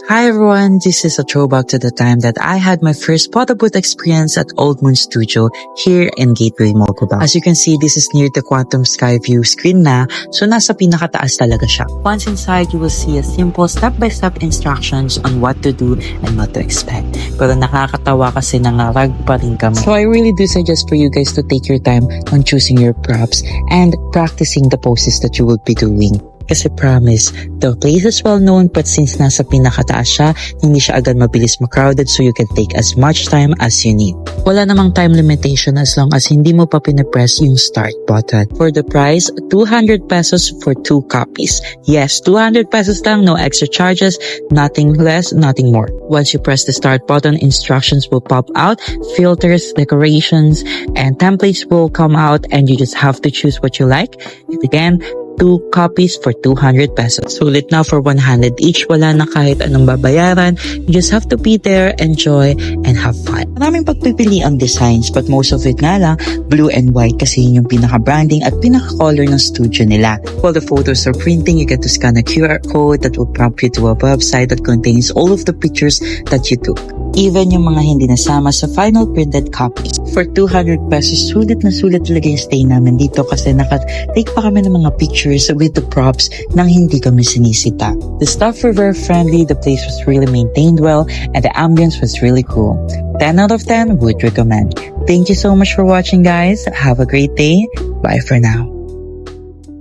Hi everyone, this is a throwback to the time that I had my first photo booth experience at Old Moon Studio here in Gateway Mall, Cubao. As you can see, this is near the Quantum Sky View screen na, so nasa pinakataas talaga siya. Once inside, you will see a simple step-by-step instructions on what to do and what to expect. Pero nakakatawa kasi nangarag pa rin kami. So I really do suggest for you guys to take your time on choosing your props and practicing the poses that you will be doing. Kasi promise, the place is well known but since nasa pinakataas siya, hindi siya agad mabilis ma-crowded so you can take as much time as you need. Wala namang time limitation as long as hindi mo pa pinapress yung start button. For the price, 200 pesos for 2 copies. Yes, 200 pesos lang, no extra charges, nothing less, nothing more. Once you press the start button, instructions will pop out, filters, decorations, and templates will come out and you just have to choose what you like. And again, 2 copies for 200 pesos. Sulit na for 100 each. Wala na kahit anong babayaran. You just have to be there, enjoy, and have fun. Maraming pagpipili ang designs but most of it nga lang, blue and white kasi yun yung pinaka-branding at pinaka-color ng studio nila. While the photos are printing, you get to scan a QR code that will prompt you to a website that contains all of the pictures that you took. Even yung mga hindi nasama sa final printed copies. For 200 pesos, sulit na sulit talaga yung stay namin dito kasi naka-take pa kami ng mga pictures with the props nang hindi kami sinisita. The staff were very friendly, the place was really maintained well, and the ambience was really cool. 10 out of 10 would recommend. Thank you so much for watching, guys. Have a great day. Bye for now.